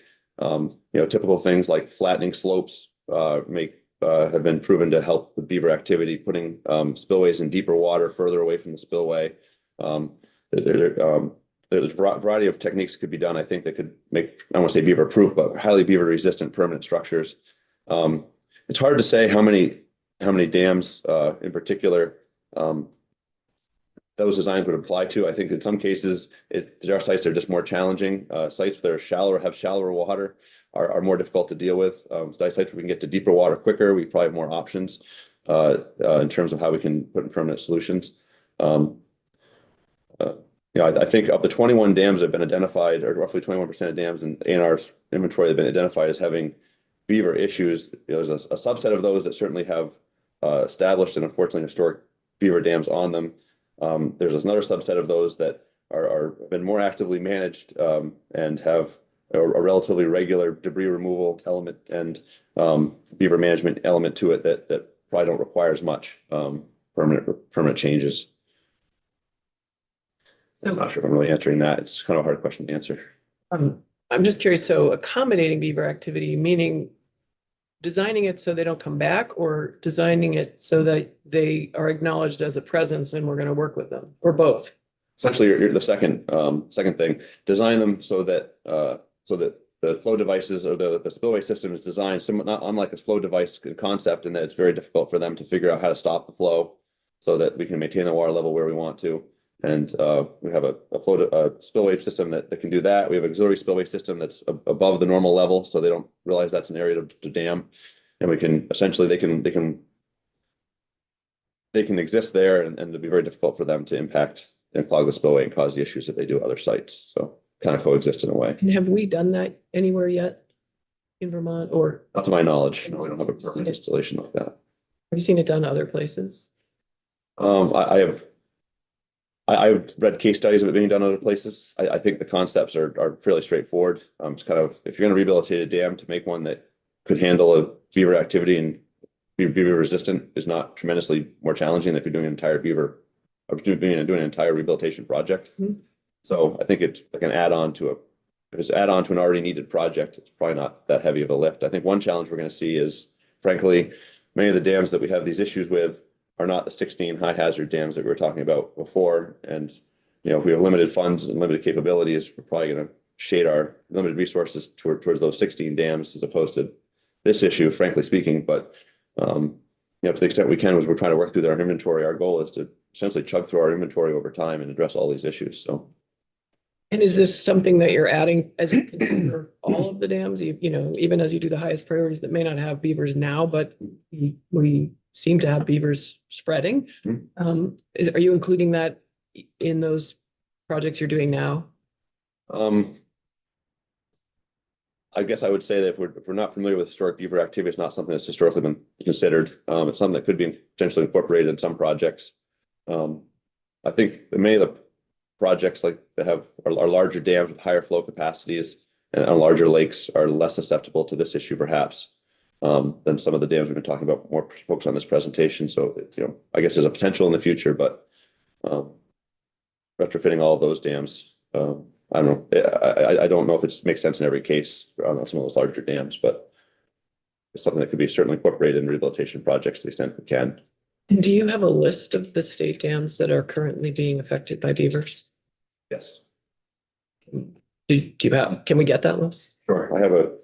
Typical things like flattening slopes have been proven to help with beaver activity, putting spillways in deeper water further away from the spillway. There's a variety of techniques that could be done, I think, that could make, I don't want to say beaver proof, but highly beaver resistant permanent structures. It's hard to say how many dams in particular those designs would apply to. I think in some cases, there are sites that are just more challenging. Sites that are shallower, have shallower water are more difficult to deal with. Sites where we can get to deeper water quicker, we probably have more options in terms of how we can put in permanent solutions. I think of the 21 dams that have been identified, or roughly 21% of dams in ANR's inventory have been identified as having beaver issues. There's a subset of those that certainly have established and unfortunately historic beaver dams on them. There's another subset of those that are been more actively managed and have a relatively regular debris removal element and beaver management element to it that probably don't require as much permanent changes. So I'm not sure if I'm really answering that. It's kind of a hard question to answer. I'm just curious, so accommodating beaver activity, meaning designing it so they don't come back, or designing it so that they are acknowledged as a presence and we're going to work with them, or both? Essentially, you're the second thing. Design them so that the flow devices or the spillway system is designed not unlike a flow device concept, in that it's very difficult for them to figure out how to stop the flow so that we can maintain the water level where we want to. And we have a spillway system that can do that. We have an auxiliary spillway system that's above the normal level, so they don't realize that's an area to dam. And we can essentially they can exist there, and it'll be very difficult for them to impact and clog the spillway and cause the issues that they do at other sites. So kind of coexist in a way. And have we done that anywhere yet in Vermont, or Not to my knowledge, no, we don't have a permanent installation like that. have you seen it done other places? I've read case studies of it being done other places. I think the concepts are fairly straightforward. It's kind of, if you're going to rehabilitate a dam to make one that could handle a beaver activity and be beaver resistant is not tremendously more challenging than if you're doing an entire doing an entire rehabilitation project. Mhm. So I think it's like if it's add on to an already needed project, it's probably not that heavy of a lift. I think one challenge we're going to see is, frankly, many of the dams that we have these issues with are not the 16 high hazard dams that we were talking about before. And, if we have limited funds and limited capabilities, we're probably going to shade our limited resources towards those 16 dams as opposed to this issue, frankly speaking. But, to the extent we can, as we're trying to work through our inventory, our goal is to essentially chug through our inventory over time and address all these issues. So. And is this something that you're adding as you consider all of the dams, even as you do the highest priorities that may not have beavers now, but we seem to have beavers spreading? Are you including that in those projects you're doing now? I guess I would say that if we're not familiar with historic beaver activity, it's not something that's historically been considered. It's something that could be potentially incorporated in some projects. I think many of projects like that are larger dams with higher flow capacities and on larger lakes are less susceptible to this issue perhaps than some of the dams we've been talking about, more focused on this presentation. So, I guess there's a potential in the future, but retrofitting all of those dams, I don't know. I don't know if it makes sense in every case on some of those larger dams, but it's something that could be certainly incorporated in rehabilitation projects to the extent we can. And do you have a list of the state dams that are currently being affected by beavers? Yes. Do you have, can we get that list? Sure.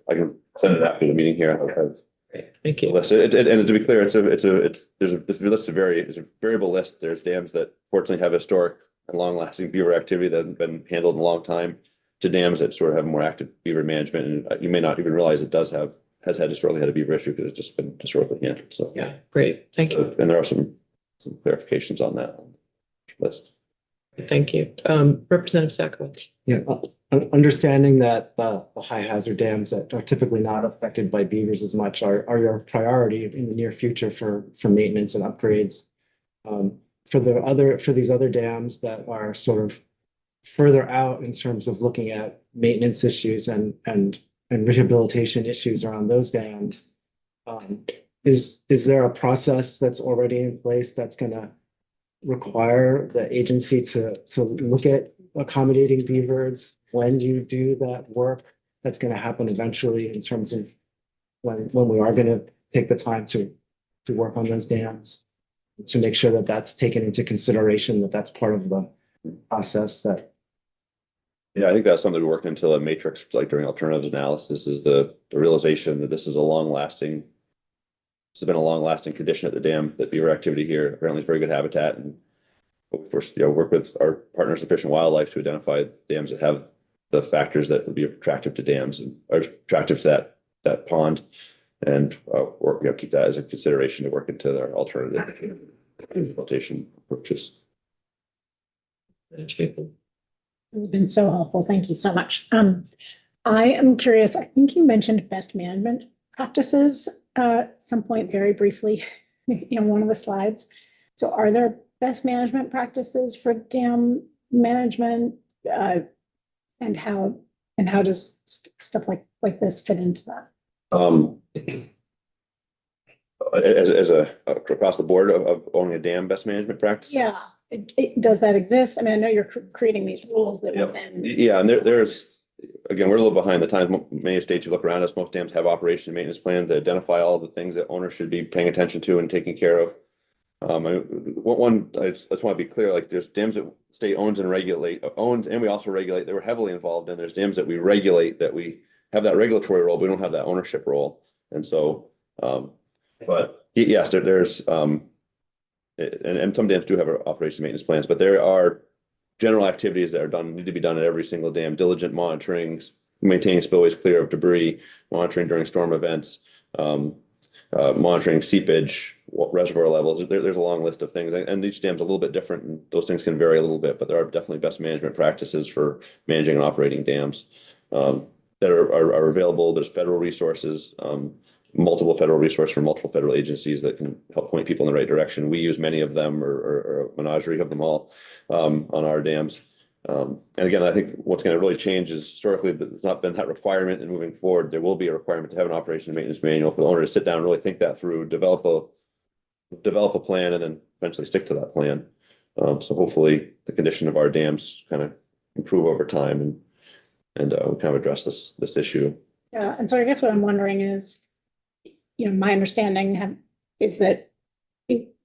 I can send it after the meeting here. I have Great, thank the you. list. And to be clear, this list is it's a variable list. There's dams that fortunately have historic and long-lasting beaver activity that have been handled in a long time to dams that sort of have more active beaver management. And you may not even realize it has historically had a beaver issue because it's just been historically handled. So, Yeah, great, thank you, and there are some clarifications on that list. thank you. Representative Sakolich. Yeah, understanding that the high hazard dams that are typically not affected by beavers as much are your priority in the near future for maintenance and upgrades. For these other dams that are sort of further out in terms of looking at maintenance issues and rehabilitation issues around those dams, is there a process that's already in place that's gonna require the agency to look at accommodating beavers when you do that work that's going to happen eventually in terms of when we are going to take the time to work on those dams, to make sure that that's taken into consideration, that's part of the process that. Yeah, I think that's something we worked into a matrix, like during alternative analysis, is the realization that this has been a long-lasting condition at the dam, that beaver activity here apparently is very good habitat. And we first, work with our partners in Fish and Wildlife to identify dams that have the factors that would be attractive to dams and are attractive to that pond, and keep that as a consideration to work into our alternative rehabilitation approaches. It's been so helpful. Thank you so much. I am curious, I think you mentioned best management practices at some point very briefly in one of the slides. So are there best management practices for dam management? And how does stuff like this fit into that? As across the board of owning a dam, best management practices? Yeah, does that exist? I mean, I know you're creating these rules that will then. Yeah, and there's, again, we're a little behind the times. Many states you look around us, most dams have operation and maintenance plans that identify all the things that owners should be paying attention to and taking care of. I just want to be clear, like there's dams that state owns and we also regulate, that we're heavily involved in. There's dams that we regulate, that we have that regulatory role, but we don't have that ownership role. And so, but yes, there's, and some dams do have operation maintenance plans, but there are general activities that need to be done at every single dam: diligent monitoring, maintaining spillways clear of debris, monitoring during storm events, monitoring seepage, reservoir levels. There's a long list of things, and each dam's a little bit different, and those things can vary a little bit, but there are definitely best management practices for managing and operating dams that are available. There's federal resources, multiple federal resources from multiple federal agencies that can help point people in the right direction. We use many of them, or a menagerie of them all on our dams. And again, I think what's going to really change is historically there's not been that requirement, and moving forward, there will be a requirement to have an operation and maintenance manual for the owner to sit down and really think that through, develop a plan, and then eventually stick to that plan. So hopefully the condition of our dams kind of improve over time, and we kind of address this issue. Yeah, and so I guess what I'm wondering is, my understanding is that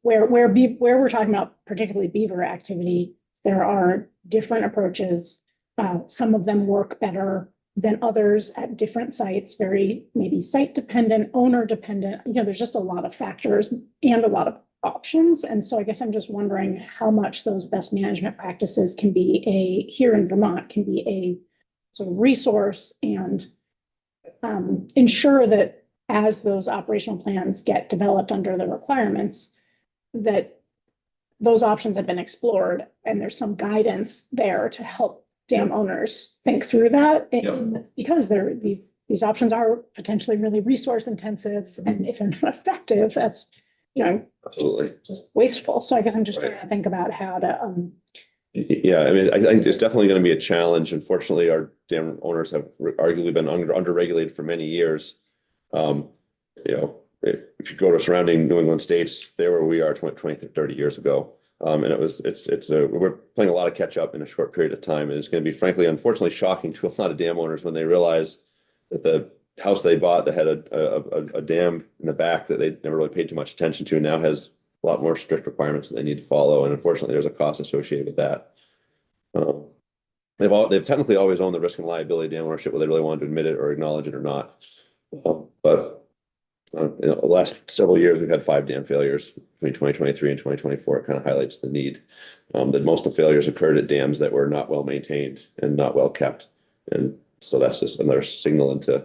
where we're talking about particularly beaver activity, there are different approaches. Some of them work better than others at different sites, very maybe site dependent, owner dependent. There's just a lot of factors and a lot of options. And so I guess I'm just wondering how much those best management practices can be here in Vermont, can be a sort of resource, and ensure that as those operational plans get developed under the requirements, that those options have been explored and there's some guidance there to help dam owners think through that. Because these options are potentially really resource intensive, and if ineffective, that's absolutely just wasteful. So I guess I'm just trying to think about how to Yeah, I mean, I think it's definitely going to be a challenge. Unfortunately, our dam owners have arguably been under-regulated for many years. You know, if you go to surrounding New England states, they're where we are 20, 30 years ago. And we're playing a lot of catch up in a short period of time. And it's going to be, frankly, unfortunately shocking to a lot of dam owners when they realize that the house they bought that had a dam in the back that they never really paid too much attention to now has a lot more strict requirements that they need to follow. And unfortunately, there's a cost associated with that. They've technically always owned the risk and liability dam ownership, whether they really wanted to admit it or acknowledge it or not. The last several years, we've had 5 dam failures between 2023 and 2024. It kind of highlights the need that most of the failures occurred at dams that were not well maintained and not well kept. And so that's just another signal into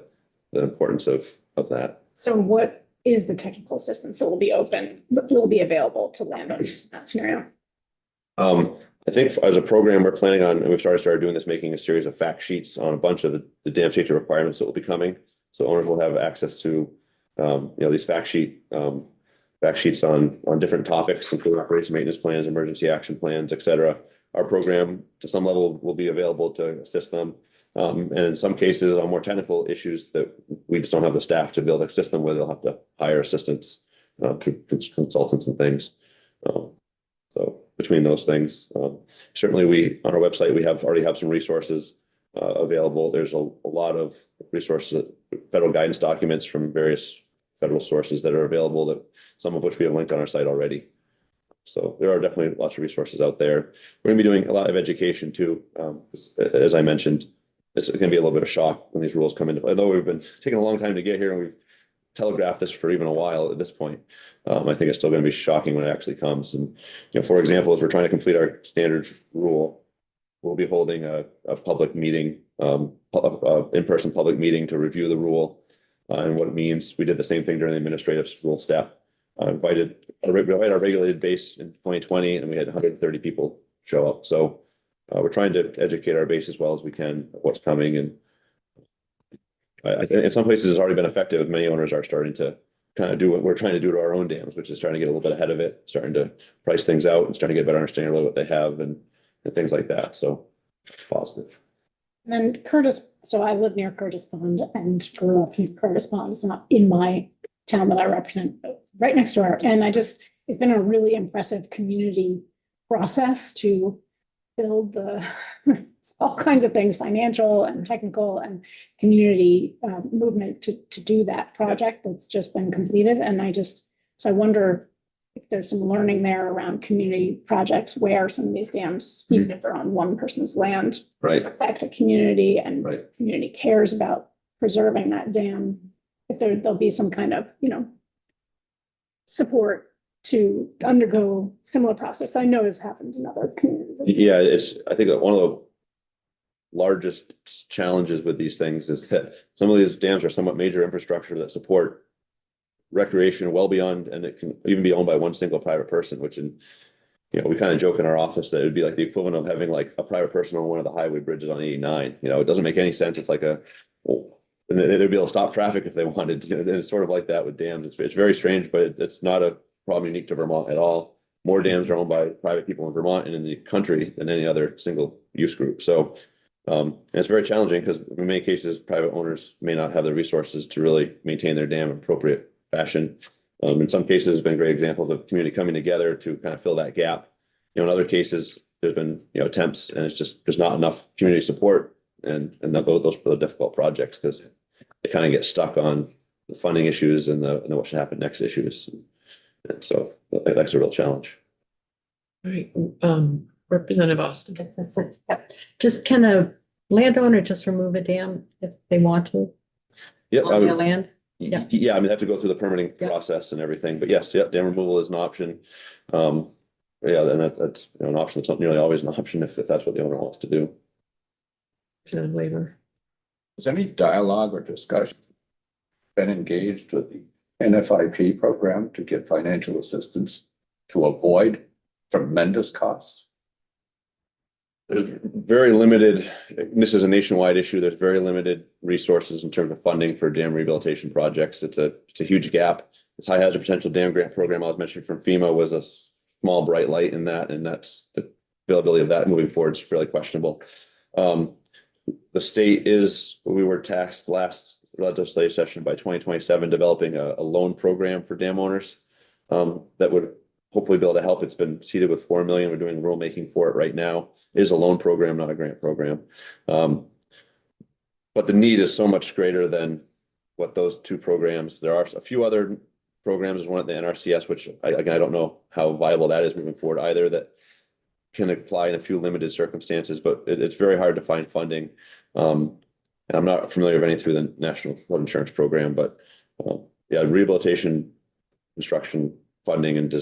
the importance of that. So what is the technical assistance that will be available to landowners in that scenario? I think as a program, we're planning on, and we've started doing this, making a series of fact sheets on a bunch of the dam safety requirements that will be coming. So owners will have access to, these fact sheets on different topics, including operation maintenance plans, emergency action plans, et cetera. Our program, to some level, will be available to assist them. And in some cases, on more technical issues that we just don't have the staff to be able to assist them with, they'll have to hire assistants, consultants and things. So between those things, certainly on our website, we already have some resources available. There's a lot of resources, federal guidance documents from various federal sources that are available, that some of which we have linked on our site already. So there are definitely lots of resources out there. We're going to be doing a lot of education too. As I mentioned, it's going to be a little bit of shock when these rules come into play. Although we've been taking a long time to get here and we've telegraphed this for even a while at this point. I think it's still going to be shocking when it actually comes. And, for example, as we're trying to complete our standards rule, we'll be holding a public meeting, in-person public meeting to review the rule and what it means. We did the same thing during the administrative rule step. We invited our regulated base in 2020, and we had 130 people show up. So we're trying to educate our base as well as we can of what's coming. And in some places, it's already been effective. Many owners are starting to kind of do what we're trying to do to our own dams, which is trying to get a little bit ahead of it, starting to price things out and starting to get a better understanding of what they have and things like that. So it's positive. And then Curtis, so I live near Curtis Pond and grew up in Curtis Pond. It's not in my town that I represent, but right next door. And it's been a really impressive community process to build all kinds of things, financial and technical and community movement to do that project that's just been completed. And so I wonder if there's some learning there around community projects where some of these dams, even if they're on one person's land, Right. affect a community and Right. community cares about preserving that dam. If there'll be some kind of, support to undergo similar process. I know has happened in other communities. Yeah, I think that one of the largest challenges with these things is that some of these dams are somewhat major infrastructure that support recreation well beyond, and it can even be owned by one single private person, which we kind of joke in our office that it would be like the equivalent of having like a private person on one of the highway bridges on 89. It doesn't make any sense. It's like and they'd be able to stop traffic if they wanted. It's sort of like that with dams. It's very strange, but it's not a problem unique to Vermont at all. More dams are owned by private people in Vermont and in the country than any other single use group. So and it's very challenging because in many cases, private owners may not have the resources to really maintain their dam in appropriate fashion. In some cases, there's been great examples of community coming together to kind of fill that gap. In other cases, there's been attempts, and there's not enough community support, and those are the difficult projects because they kind of get stuck on the funding issues and the what should happen next issues. And so that's a real challenge. All right, Representative Austin. Just can a landowner just remove a dam if they want to Yeah, on their land? Yeah, I mean, they have to go through the permitting process and everything, but yes, dam removal is an option. And that's an option. It's not nearly always an option if that's what the owner wants to do. Representative Labor. Has any dialogue or discussion been engaged with the NFIP program to get financial assistance to avoid tremendous costs? There's very limited, this is a nationwide issue. There's very limited resources in terms of funding for dam rehabilitation projects. It's a huge gap. This high hazard potential dam grant program I was mentioning from FEMA was a small bright light in that, and that's availability of that moving forward is fairly questionable. The state we were tasked last legislative session by 2027, developing a loan program for dam owners that would hopefully be able to help. It's been seeded with 4 million. We're doing rulemaking for it right now. It is a loan program, not a grant program. But the need is so much greater than what those two programs. There are a few other programs, one at the NRCS, which I don't know how viable that is moving forward either, that can apply in a few limited circumstances, but it's very hard to find funding. And I'm not familiar with any through the National Flood Insurance Program, but yeah, rehabilitation, construction funding and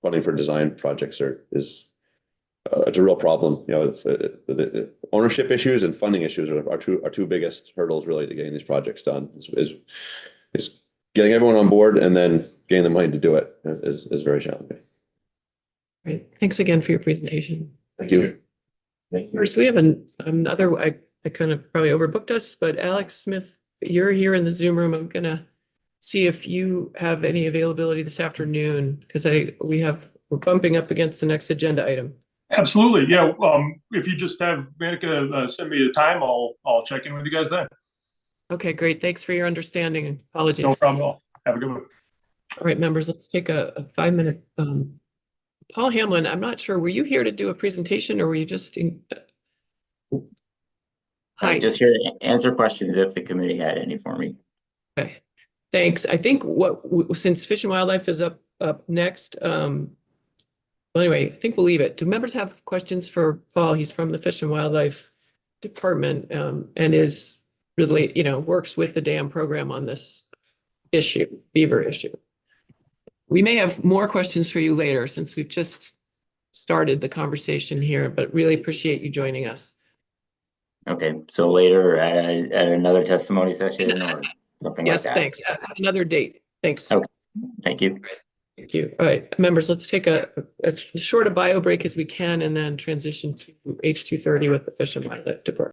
funding for design projects it's a real problem. You know, the ownership issues and funding issues are our two biggest hurdles really to getting these projects done. Is getting everyone on board and then getting the money to do it is very challenging. Great. Thanks again for your presentation. Thank you. First, we have another, I kind of probably overbooked us, but Alex Smith, you're here in the Zoom room. I'm gonna see if you have any availability this afternoon, because we're bumping up against the next agenda item. Absolutely, yeah. If you just have Manica send me a time, I'll check in with you guys then. Okay, great. Thanks for your understanding and apologies. No problem at all. Have a good one. All right, members, let's take a 5-minute. Paul Hamlin, I'm not sure, were you here to do a presentation or were you just Hi. Just here to answer questions if the committee had any for me. Okay, thanks. I think since Fish and Wildlife is up next, well, anyway, I think we'll leave it. Do members have questions for Paul? He's from the Fish and Wildlife Department and is really, works with the dam program on this issue, beaver issue. We may have more questions for you later since we've just started the conversation here, but really appreciate you joining us. Okay, so later at another testimony session or something like Yes, that? thanks. At another date. Thanks. Okay, thank you. Thank you. All right, members, let's take as short a bio break as we can and then transition to H230 with the Fish and Wildlife Department.